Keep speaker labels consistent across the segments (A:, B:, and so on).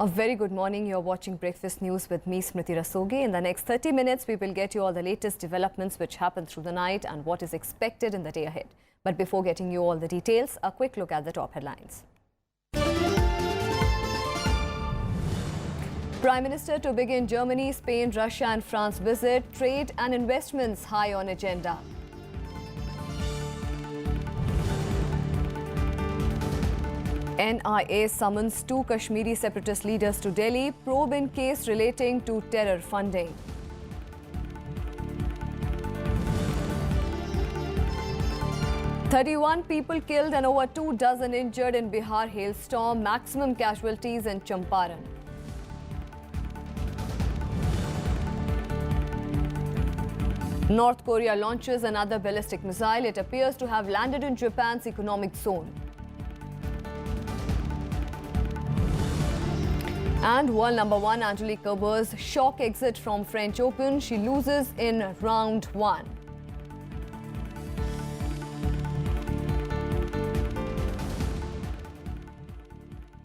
A: A very good morning. You're watching Breakfast News with me, Smriti Rasogi. In the next 30 minutes, we will get you all the latest developments which happened through the night and what is expected in the day ahead. But before getting you all the details, a quick look at the top headlines. Prime Minister to begin Germany, Spain, Russia and France visit. Trade and investments high on agenda. NIA summons two Kashmiri separatist leaders to Delhi, probe in case relating to terror funding. "31 people killed and over 2 dozen injured in Bihar hailstorm, maximum casualties in Champaran." North Korea launches another ballistic missile. It appears to have landed in Japan's economic zone. And world number 1 Angelique Kerber's shock exit from French Open. She loses in round 1.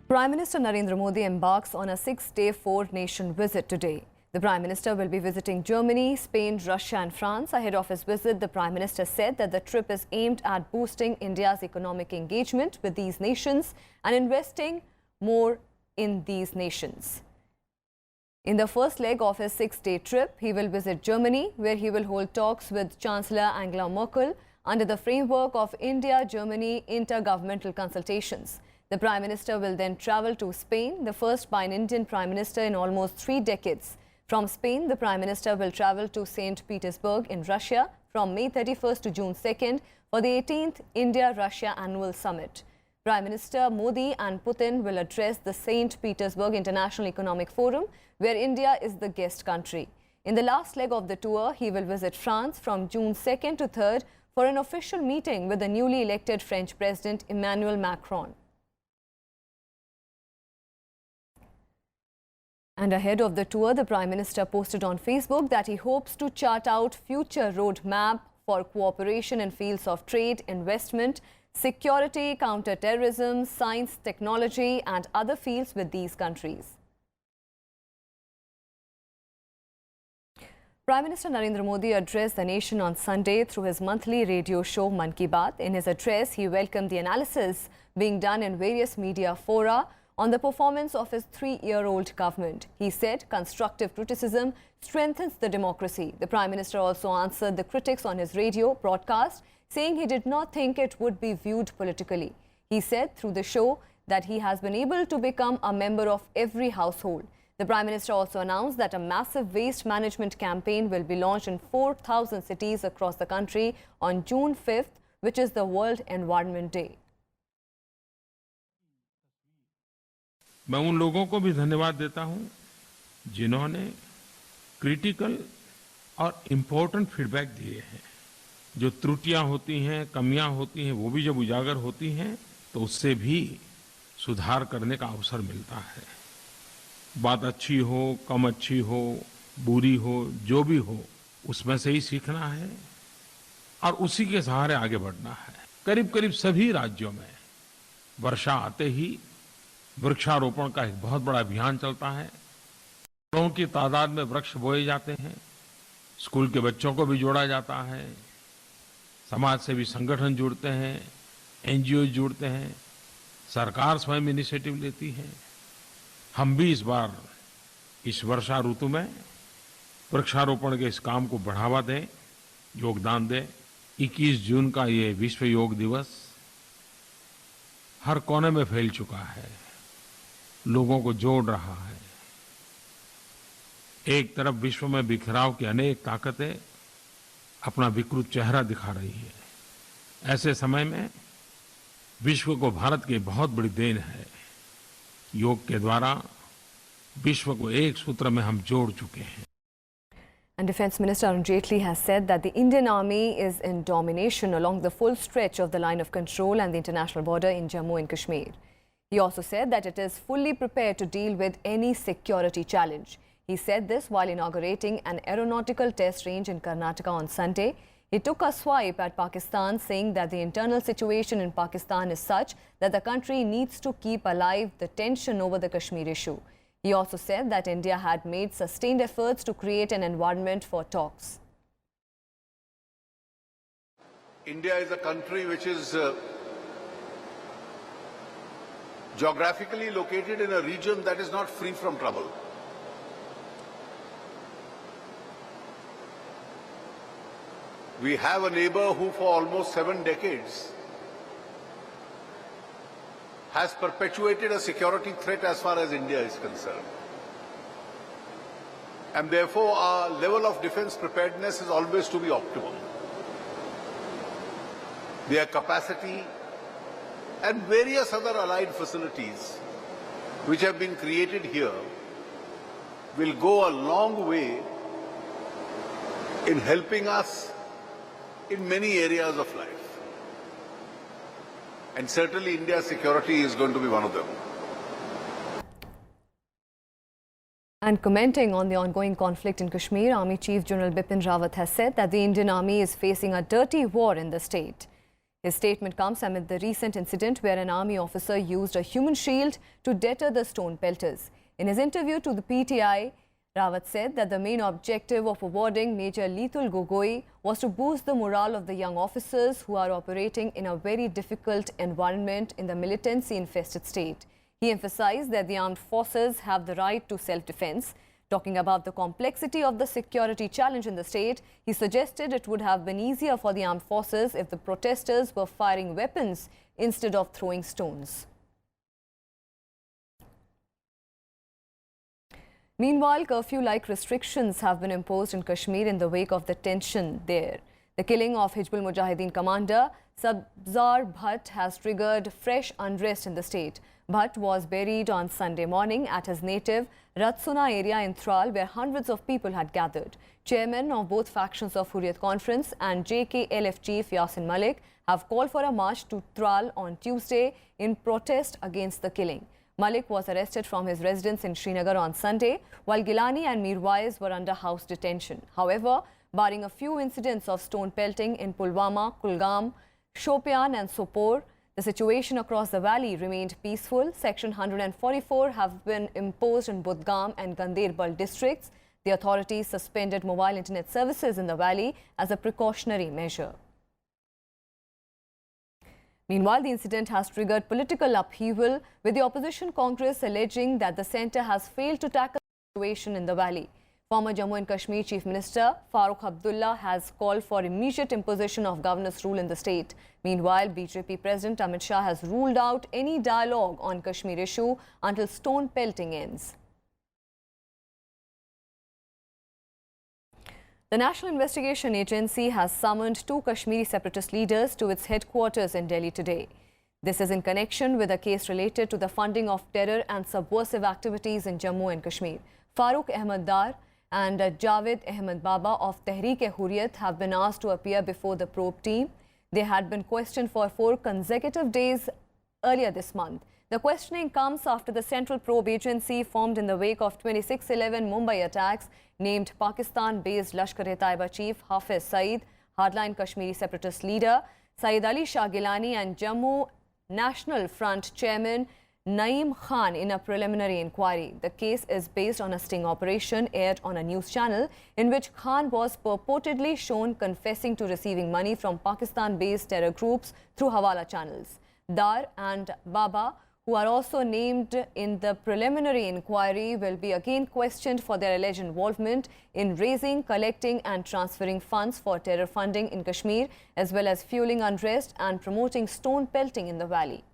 A: Prime Minister Narendra Modi embarks on a 6-day 4-nation visit today. The Prime Minister will be visiting Germany, Spain, Russia and France. Ahead of his visit, the Prime Minister said that the trip is aimed at boosting India's economic engagement with these nations and investing more in these nations. In the first leg of his 6-day trip, he will visit Germany, where he will hold talks with Chancellor Angela Merkel under the framework of India-Germany intergovernmental consultations. The Prime Minister will then travel to Spain, the first by an Indian Prime Minister in almost 3 decades. From Spain, the Prime Minister will travel to St. Petersburg in Russia from May 31st to June 2nd for the 18th India-Russia Annual Summit. Prime Minister Modi and Putin will address the St. Petersburg International Economic Forum, where India is the guest country. In the last leg of the tour, he will visit France from June 2nd to 3rd for an official meeting with the newly elected French President Emmanuel Macron. And ahead of the tour, the Prime Minister posted on Facebook that he hopes to chart out future roadmap for cooperation in fields of trade, investment, security, counter-terrorism, science, technology and other fields with these countries. Prime Minister Narendra Modi addressed the nation on Sunday through his monthly radio show Mann Ki Baat. In his address, he welcomed the analysis being done in various media fora on the performance of his 3-year-old government. He said constructive criticism strengthens the democracy. The Prime Minister also answered the critics on his radio broadcast, saying he did not think it would be viewed politically. He said through the show that he has been able to become a member of every household. The Prime Minister also announced that a massive waste management campaign will be launched in 4,000 cities across the country on June 5th, which is the World Environment Day.
B: मैं उन लोगों को भी धन्यवाद देता हूं जिन्होंने critical और इम्पोर्टेंट फीडबैक दिए हैं। जो त्रुटियां होती हैं, कमियां होती हैं, वो भी जब उजागर होती हैं तो उससे भी सुधार करने का अवसर मिलता है। बात अच्छी हो, कम अच्छी हो, बुरी हो, जो भी हो, उसमें से ही सीखना है और उसी के सहारे आगे बढ़ना है। करीब करीब सभी राज्यों में वर्षा आते ही वृक्षारोपण का एक बहुत बड़ा अभियान चलता है। करोड़ों की तादाद में वृक्ष बोए जाते हैं। स्कूल के बच्चों को भी जोड़ा जाता है। समाज सेवी संगठन जुड़ते हैं, एनजीओ जुड़ते हैं, सरकार स्वयं इनिशिएटिव लेती है। हम भी इस बार इस वर्षा ऋतु में वृक्षारोपण के इस काम को बढ़ावा दें, योगदान दें। 21 जून का ये विश्व योग दिवस हर कोने में फैल चुका है, लोगों को जोड़ रहा है। एक तरफ विश्व में बिखराव की अनेक ताकतें अपना विकृत चेहरा दिखा रही है। ऐसे समय में विश्व को भारत की बहुत बड़ी देन है। योग के द्वारा विश्व को एक सूत्र में हम जोड़ चुके हैं।
A: And Defence Minister Arun Jaitley has said that the Indian Army is in domination along the full stretch of the line of control and the international border in Jammu and Kashmir. He also said that it is fully prepared to deal with any security challenge. He said this while inaugurating an aeronautical test range in Karnataka on Sunday. He took a swipe at Pakistan, saying that the internal situation in Pakistan is such that the country needs to keep alive the tension over the Kashmir issue. He also said that India had made sustained efforts to create an environment for talks.
C: India is a country which is geographically located in a region that is not free from trouble. We have a neighbor who for almost 7 decades has perpetuated a security threat as far as India is concerned. And therefore our level of defense preparedness is always to be optimum. Their capacity and various other allied facilities which have been created here will go a long way in helping us in many areas of life. And certainly India's security is going to be one of them.
A: And commenting on the ongoing conflict in Kashmir, Army Chief General Bipin Rawat has said that the Indian Army is facing a dirty war in the state. His statement comes amid the recent incident where an army officer used a human shield to deter the stone pelters. In his interview to the PTI, Rawat said that the main objective of awarding Major Litul Gogoi was to boost the morale of the young officers who are operating in a very difficult environment in the militancy-infested state. He emphasized that the armed forces have the right to self-defense. Talking about the complexity of the security challenge in the state, he suggested it would have been easier for the armed forces if the protesters were firing weapons instead of throwing stones. Meanwhile, curfew-like restrictions have been imposed in Kashmir in the wake of the tension there. The killing of Hizbul Mujahideen commander Sabzar Bhatt has triggered fresh unrest in the state. Bhatt was buried on Sunday morning at his native Ratsuna area in Tral, where hundreds of people had gathered. Chairmen of both factions of Hurriyat Conference and JKLF chief Yasin Malik have called for a march to Tral on Tuesday in protest against the killing. Malik was arrested from his residence in Srinagar on Sunday, while Gilani and Mirwais were under house detention. However, barring a few incidents of stone pelting in Pulwama, Kulgam, Shopian and Sopore, the situation across the valley remained peaceful. Section 144 have been imposed in Budgam and Ganderbal districts. The authorities suspended mobile internet services in the valley as a precautionary measure. Meanwhile, the incident has triggered political upheaval, with the opposition Congress alleging that the centre has failed to tackle the situation in the valley. Former Jammu and Kashmir Chief Minister Farooq Abdullah has called for immediate imposition of governance rule in the state. Meanwhile, BJP President Amit Shah has ruled out any dialogue on Kashmir issue until stone pelting ends. The National Investigation Agency has summoned 2 Kashmiri separatist leaders to its headquarters in Delhi today. This is in connection with a case related to the funding of terror and subversive activities in Jammu and Kashmir. Farooq Ahmad Dar and Javed Ahmed Baba of Tehreek-e-Hurriyat have been asked to appear before the probe team. They had been questioned for 4 consecutive days earlier this month. The questioning comes after the Central Probe Agency formed in the wake of 26/11 Mumbai attacks named Pakistan-based Lashkar-e-Taiba chief Hafiz Saeed, hardline Kashmiri separatist leader Saeed Ali Shah Gilani and Jammu National Front chairman Naeem Khan in a preliminary inquiry. The case is based on a sting operation aired on a news channel in which Khan was purportedly shown confessing to receiving money from Pakistan-based terror groups through Hawala channels. Dar and Baba, who are also named in the preliminary inquiry, will be again questioned for their alleged involvement in raising, collecting and transferring funds for terror funding in Kashmir, as well as fueling unrest and promoting stone pelting in the valley.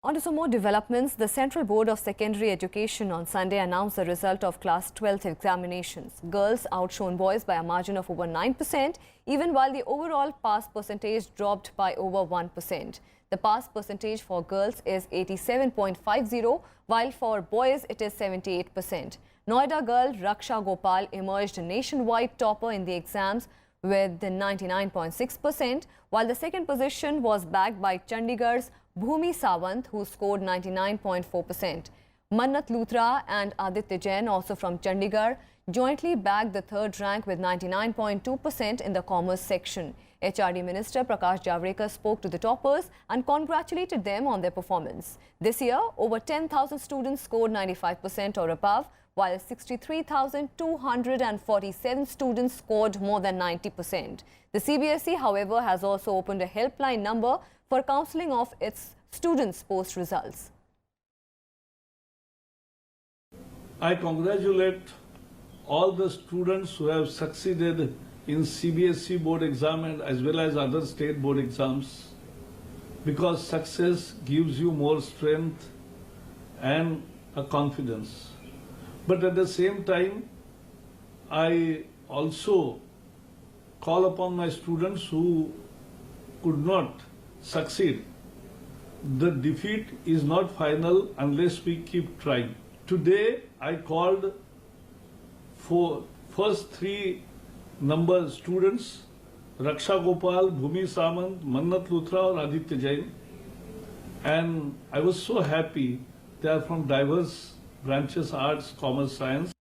A: On to some more developments. The Central Board of Secondary Education on Sunday announced the result of Class 12th examinations. Girls outshone boys by a margin of over 9%, even while the overall pass percentage dropped by over 1%. The pass percentage for girls is 87.50, while for boys it is 78%. Noida girl Raksha Gopal emerged nationwide topper in the exams with 99.6%, while the second position was bagged by Chandigarh's Bhumi Sawant, who scored 99.4%. Mannat Luthra and Aditya Jain, also from Chandigarh, jointly bagged the third rank with 99.2% in the commerce section. HRD Minister Prakash Javadekar spoke to the toppers and congratulated them on their performance. This year, over 10,000 students scored 95% or above, while 63,247 students scored more than 90%. The CBSE, however, has also opened a helpline number for counselling of its students' post results.
D: I congratulate all the students who have succeeded in CBSE board exam and as well as other state board exams, because success gives you more strength and a confidence. But at the same time, I also call upon my students who could not succeed. The defeat is not final unless we keep trying. Today, I called for first three number students, Raksha Gopal, Bhumi Samant, Mannat Luthra and Aditya Jain. And I was so happy. They are from diverse branches, arts, commerce, science.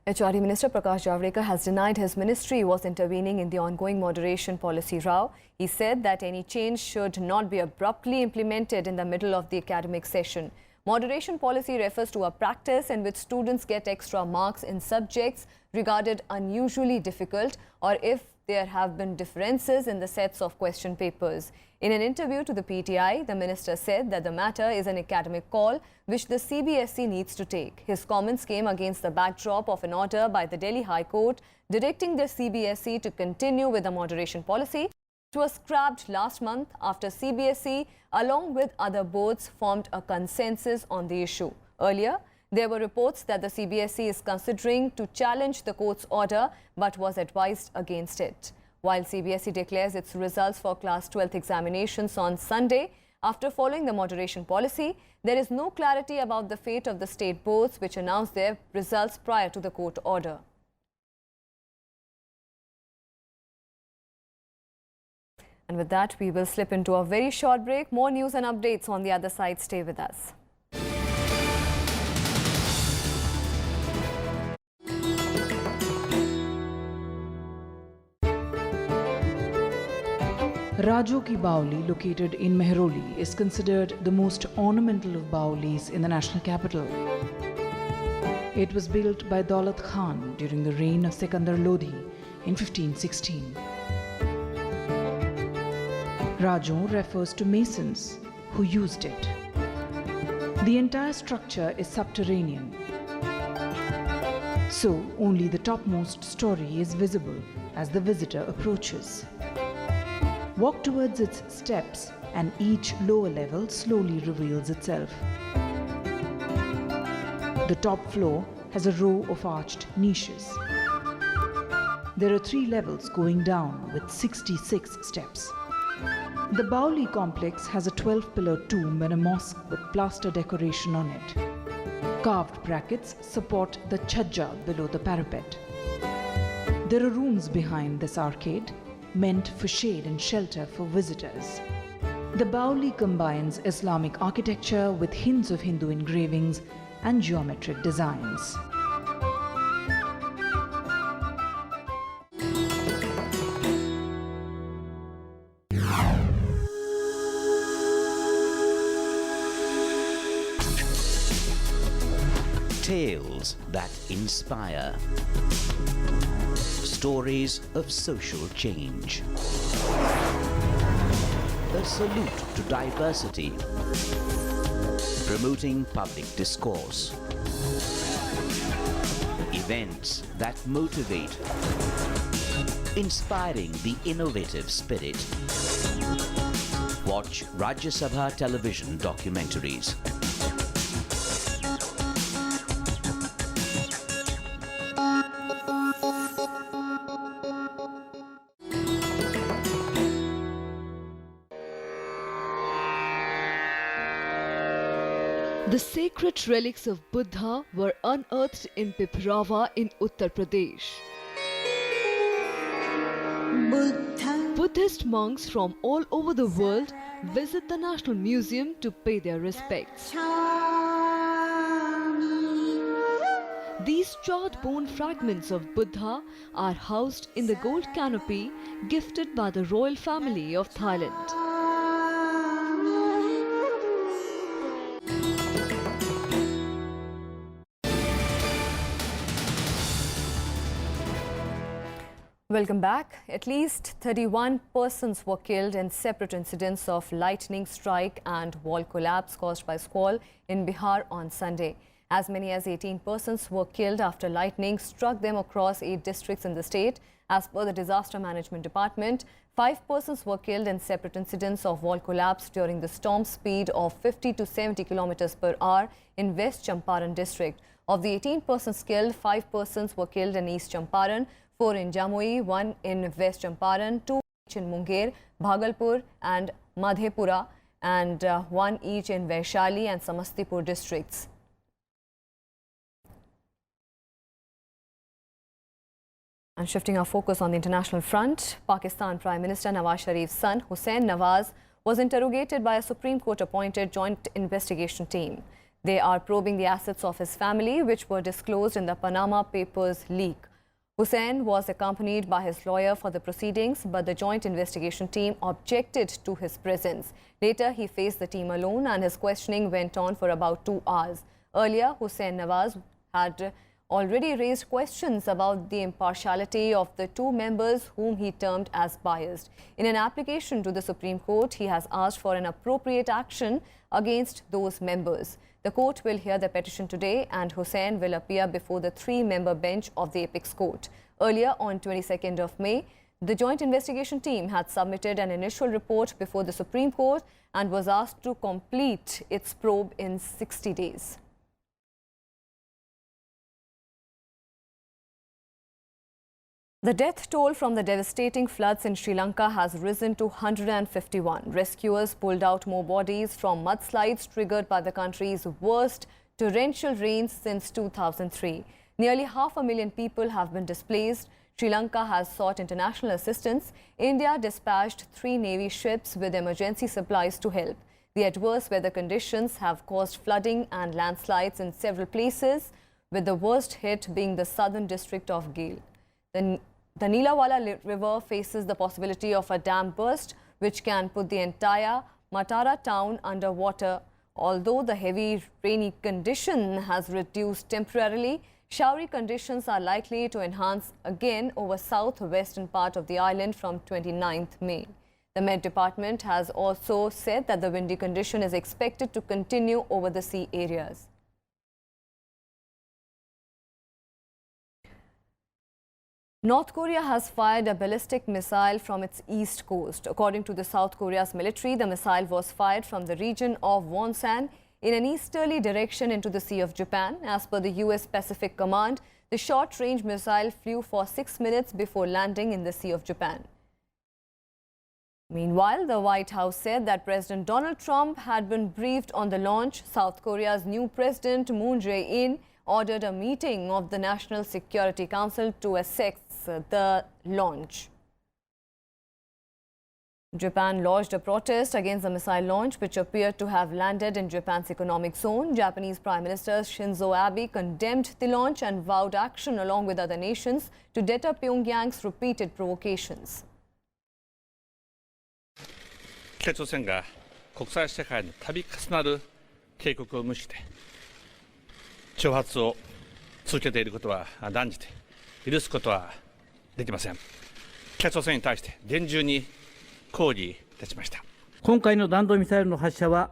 A: HRD Minister Prakash Javadekar has denied his ministry was intervening in the ongoing moderation policy row. He said that any change should not be abruptly implemented in the middle of the academic session. Moderation policy refers to a practice in which students get extra marks in subjects regarded unusually difficult or if there have been differences in the sets of question papers. In an interview to the PTI, the minister said that the matter is an academic call which the CBSE needs to take. His comments came against the backdrop of an order by the Delhi High Court directing the CBSE to continue with the moderation policy. It was scrapped last month after CBSE, along with other boards, formed a consensus on the issue. Earlier, there were reports that the CBSE is considering to challenge the court's order but was advised against it. While CBSE declares its results for Class 12th examinations on Sunday, after following the moderation policy, there is no clarity about the fate of the state boards which announced their results prior to the court order. And with that, we will slip into a very short break. More news and updates on the other side. Stay with us.
E: Rajya ki Baoli, located in Mehroli, is considered the most ornamental of Baolis in the national capital. It was built by Daulat Khan during the reign of Sikandar Lodhi in 1516. Rajon refers to masons who used it. The entire structure is subterranean, so only the topmost story is visible as the visitor approaches. Walk towards its steps and each lower level slowly reveals itself. The top floor has a row of arched niches. There are 3 levels going down with 66 steps. The Baoli complex has a 12-pillar tomb and a mosque with plaster decoration on it. Carved brackets support the chhajja below the parapet. There are rooms behind this arcade, meant for shade and shelter for visitors. The Baoli combines Islamic architecture with hints of Hindu engravings and geometric designs.
F: Tales that inspire. Stories of social change. A salute to diversity. Promoting public discourse. Events that motivate. Inspiring the innovative spirit. Watch Rajya Sabha television documentaries.
G: The sacred relics of Buddha were unearthed in Piprava in Uttar Pradesh. Buddhist monks from all over the world visit the National Museum to pay their respects. These charred bone fragments of Buddha are housed in the gold canopy gifted by the royal family of Thailand.
A: Welcome back. At least 31 persons were killed in separate incidents of lightning strike and wall collapse caused by squall in Bihar on Sunday. As many as 18 persons were killed after lightning struck them across 8 districts in the state. As per the Disaster Management Department, 5 persons were killed in separate incidents of wall collapse during the storm speed of 50 to 70 kilometers per hour in West Champaran district. Of the 18 persons killed, 5 persons were killed in East Champaran, 4 in Jamui, 1 in West Champaran, 2 each in Munger, Bhagalpur and Madhepura, and 1 each in Vaishali and Samastipur districts. And shifting our focus on the international front, Pakistan Prime Minister Nawaz Sharif's son Hussain Nawaz was interrogated by a Supreme Court appointed joint investigation team. They are probing the assets of his family, which were disclosed in the Panama Papers leak. Hussain was accompanied by his lawyer for the proceedings, but the joint investigation team objected to his presence. Later, he faced the team alone and his questioning went on for about 2 hours. Earlier, Hussain Nawaz had already raised questions about the impartiality of the 2 members whom he termed as biased. In an application to the Supreme Court, he has asked for an appropriate action against those members. The court will hear the petition today and Hussain will appear before the 3-member bench of the Apex Court. Earlier, on 22nd of May, the joint investigation team had submitted an initial report before the Supreme Court and was asked to complete its probe in 60 days. The death toll from the devastating floods in Sri Lanka has risen to 151. Rescuers pulled out more bodies from mudslides triggered by the country's worst torrential rains since 2003. Nearly 500,000 people have been displaced. Sri Lanka has sought international assistance. India dispatched 3 Navy ships with emergency supplies to help. The adverse weather conditions have caused flooding and landslides in several places, with the worst hit being the southern district of Gale. The Neelawala River faces the possibility of a dam burst, which can put the entire Matara town under water. Although the heavy rainy condition has reduced temporarily, showery conditions are likely to enhance again over southwestern part of the island from 29th May. The Met Department has also said that the windy condition is expected to continue over the sea areas. North Korea has fired a ballistic missile from its east coast. According to the South Korea's military, the missile was fired from the region of Wonsan in an easterly direction into the Sea of Japan. As per the US Pacific Command, the short-range missile flew for 6 minutes before landing in the Sea of Japan. Meanwhile, the White House said that President Donald Trump had been briefed on the launch. South Korea's new president, Moon Jae-in, ordered a meeting of the National Security Council to assess the launch. Japan lodged a protest against the missile launch, which appeared to have landed in Japan's economic zone. Japanese Prime Minister Shinzo Abe condemned the launch and vowed action along with other nations to deter Pyongyang's repeated provocations.
H: 北朝鮮が国際社会の度重なる警告を無視して挑発を続けていることは断じて許すことはできません。北朝鮮に対して厳重に抗議いたしました。
I: 今回の弾道ミサイルの発射は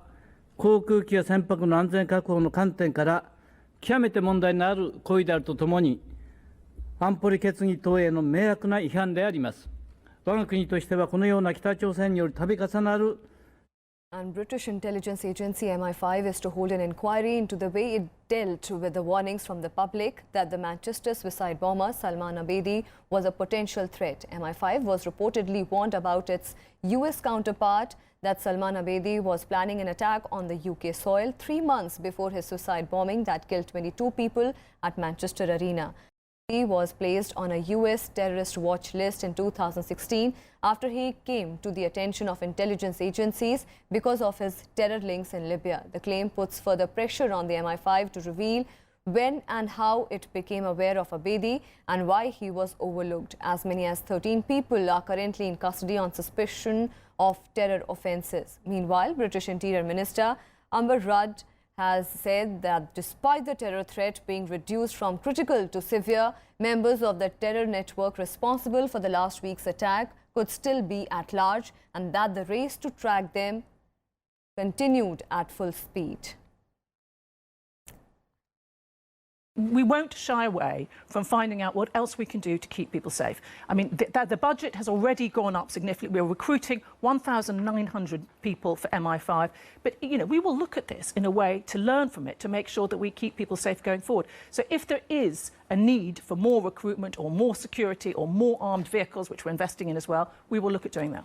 I: 航空機や船舶の安全確保の観点から極めて問題のある行為であるとともに安保理決議等への明白な違反であります。我が国としてはこのような北朝鮮による度重なる
A: And British intelligence agency MI5 is to hold an inquiry into the way it dealt with the warnings from the public that the Manchester suicide bomber Salman Abedi was a potential threat. MI5 was reportedly warned about its US counterpart that Salman Abedi was planning an attack on the UK soil 3 months before his suicide bombing that killed 22 people at Manchester Arena. He was placed on a US terrorist watch list in 2016 after he came to the attention of intelligence agencies because of his terror links in Libya. The claim puts further pressure on the MI5 to reveal when and how it became aware of Abedi and why he was overlooked. As many as 13 people are currently in custody on suspicion of terror offences. Meanwhile, British Interior Minister Amber Rudd has said that despite the terror threat being reduced from critical to severe, members of the terror network responsible for the last week's attack could still be at large, and that the race to track them continued at full speed.
J: We won't shy away from finding out what else we can do to keep people safe. I mean, the budget has already gone up significantly. We're recruiting 1,900 people for MI5. But, you know, we will look at this in a way to learn from it, to make sure that we keep people safe going forward. So if there is a need for more recruitment or more security or more armed vehicles, which we're investing in as well, we will look at doing that.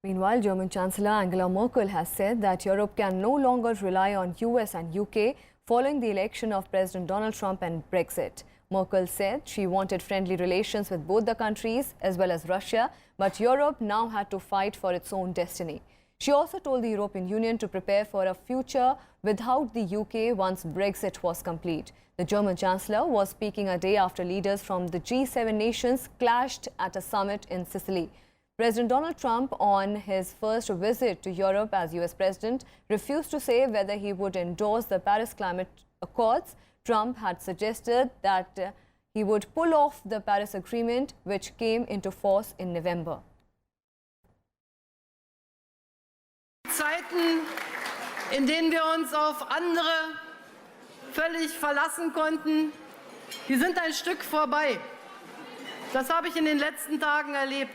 A: Meanwhile, German Chancellor Angela Merkel has said that Europe can no longer rely on US and UK following the election of President Donald Trump and Brexit. Merkel said she wanted friendly relations with both the countries as well as Russia, but Europe now had to fight for its own destiny. She also told the European Union to prepare for a future without the UK once Brexit was complete. The German Chancellor was speaking a day after leaders from the G7 nations clashed at a summit in Sicily. President Donald Trump, on his first visit to Europe as US President, refused to say whether he would endorse the Paris Climate Accords. Trump had suggested that he would pull off the Paris Agreement, which came into force in November.
K: Zeiten, in denen wir uns auf andere völlig verlassen konnten, die sind ein Stück vorbei. Das habe ich in den letzten Tagen erlebt.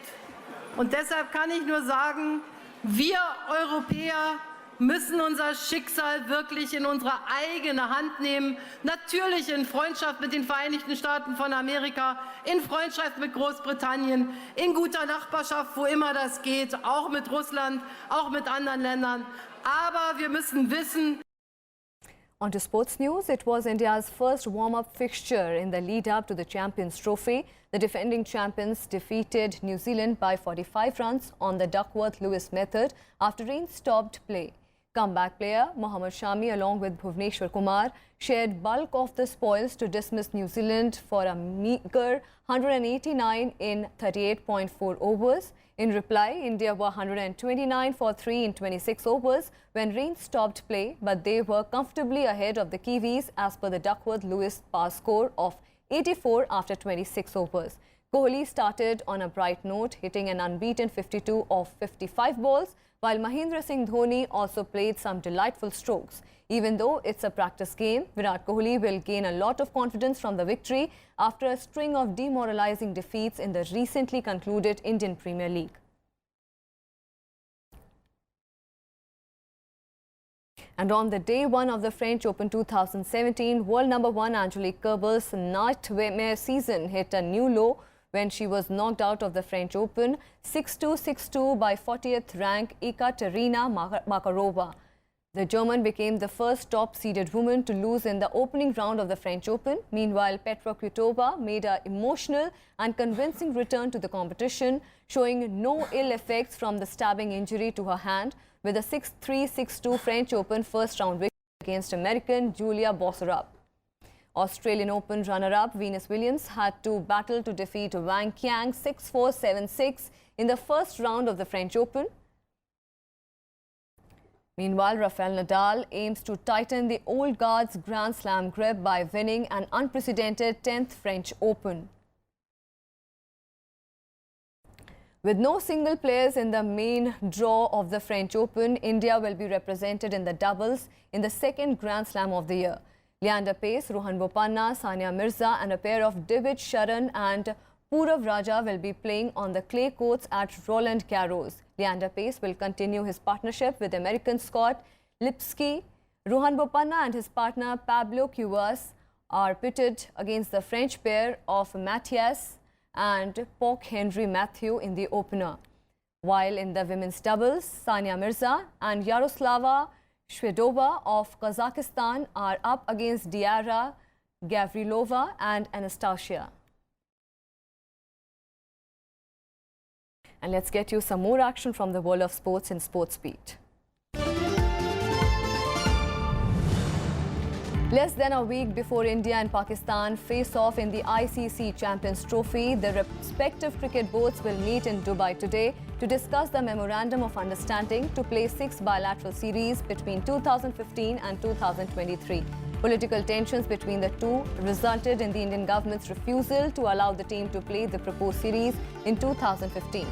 K: Und deshalb kann ich nur sagen, wir Europäer müssen unser Schicksal wirklich in unsere eigene Hand nehmen. Natürlich in Freundschaft mit den Vereinigten Staaten von Amerika, in Freundschaft mit Großbritannien, in guter Nachbarschaft, wo immer das geht, auch mit Russland, auch mit anderen Ländern. Aber wir müssen wissen.
A: On to sports news. It was India's first warm-up fixture in the lead-up to the Champions Trophy. The defending champions defeated New Zealand by 45 runs on the Duckworth-Lewis method after rain stopped play. Comeback player Mohammad Shami along with Bhuvneshwar Kumar shared bulk of the spoils to dismiss New Zealand for a meager 189 in 38.4 overs. In reply, India were 129 for 3 in 26 overs when rain stopped play, but they were comfortably ahead of the Kiwis as per the Duckworth-Lewis par score of 84 after 26 overs. Kohli started on a bright note, hitting an unbeaten 52 of 55 balls, while Mahendra Singh Dhoni also played some delightful strokes. Even though it's a practice game, Virat Kohli will gain a lot of confidence from the victory after a string of demoralizing defeats in the recently concluded Indian Premier League. And on the day one of the French Open 2017, world number 1 Angelique Kerber's nightmare season hit a new low when she was knocked out of the French Open 6-2, 6-2 by 40th rank Ekaterina Makarova. The German became the first top-seeded woman to lose in the opening round of the French Open. Meanwhile, Petra Kvitova made an emotional and convincing return to the competition, showing no ill effects from the stabbing injury to her hand, with a 6-3, 6-2 French Open first-round victory against American Julia Bosserup. Australian Open runner-up Venus Williams had to battle to defeat Wang Qiang 6-4, 7-6 in the first round of the French Open. Meanwhile, Rafael Nadal aims to tighten the old guard's Grand Slam grip by winning an unprecedented 10th French Open. With no single players in the main draw of the French Open, India will be represented in the doubles in the second Grand Slam of the year. Leander Paes, Rohan Bopanna, Sania Mirza and a pair of Divic Sharan and Purav Raja will be playing on the clay courts at Roland Garros. Leander Paes will continue his partnership with American Scott Lipsky. Rohan Bopanna and his partner Pablo Cuevas are pitted against the French pair of Matthias and Pock Henry Matthew in the opener. While in the women's doubles, Sania Mirza and Yaroslava Shvedova of Kazakhstan are up against Diara Gavrilova and Anastasia. And let's get you some more action from the world of sports in Sports Beat. Less than a week before India and Pakistan face off in the ICC Champions Trophy, the respective cricket boards will meet in Dubai today to discuss the Memorandum of Understanding to play 6 bilateral series between 2015 and 2023. Political tensions between the two resulted in the Indian government's refusal to allow the team to play the proposed series in 2015.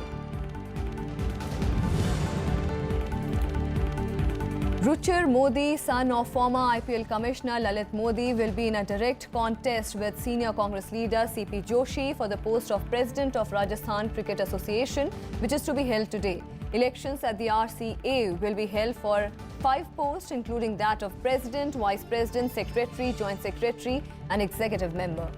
A: Rajya Modi, son of former IPL Commissioner Lalit Modi, will be in a direct contest with senior Congress leader CP Joshi for the post of President of Rajasthan Cricket Association, which is to be held today. Elections at the RCA will be held for 5 posts, including that of President, Vice President, Secretary, Joint Secretary and Executive Member.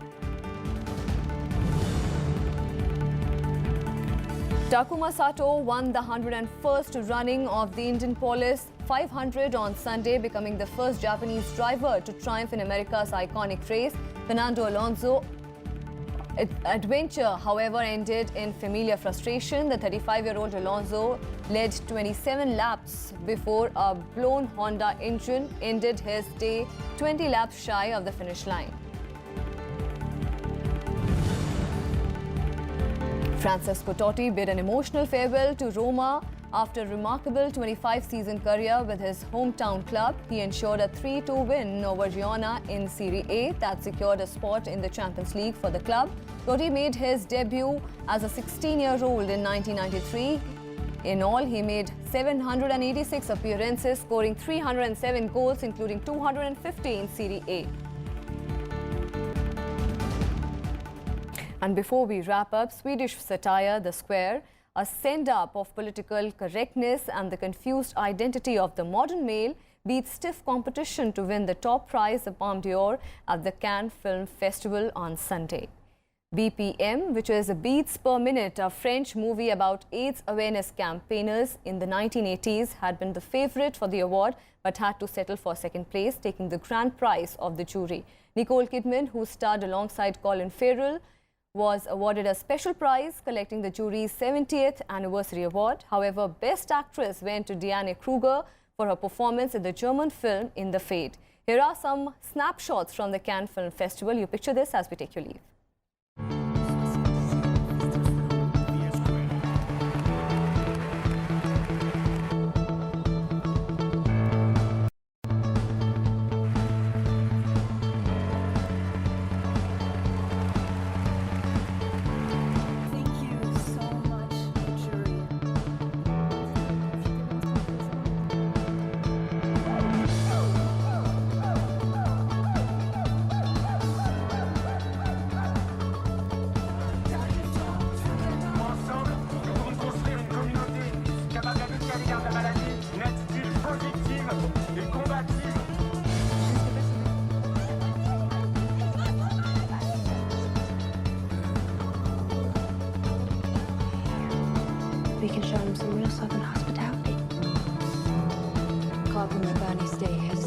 A: Takuma Sato won the 101st running of the Indian Police 500 on Sunday, becoming the first Japanese driver to triumph in America's iconic race. Fernando Alonso's adventure, however, ended in familiar frustration. The 35-year-old Alonso led 27 laps before a blown Honda engine ended his day 20 laps shy of the finish line. Francesco Totti bid an emotional farewell to Roma after a remarkable 25-season career with his hometown club. He ensured a 3-2 win over Girona in Serie A that secured a spot in the Champions League for the club. Totti made his debut as a 16-year-old in 1993. In all, he made 786 appearances, scoring 307 goals, including 250 in Serie A. And before we wrap up, Swedish satire, The Square, a send-up of political correctness and the confused identity of the modern male, beats stiff competition to win the top prize, the Palme d'Or, at the Cannes Film Festival on Sunday. BPM, which is Beats Per Minute, a French movie about AIDS awareness campaigners in the 1980s, had been the favorite for the award but had to settle for second place, taking the grand prize of the jury. Nicole Kidman, who starred alongside Colin Farrell, was awarded a special prize, collecting the jury's 70th anniversary award. However, Best Actress went to Diane Kruger for her performance in the German film In the Fade. Here are some snapshots from the Cannes Film Festival. You picture this as we take your leave.
L: We can show them some real Southern hospitality. Compliment Bernie's stay has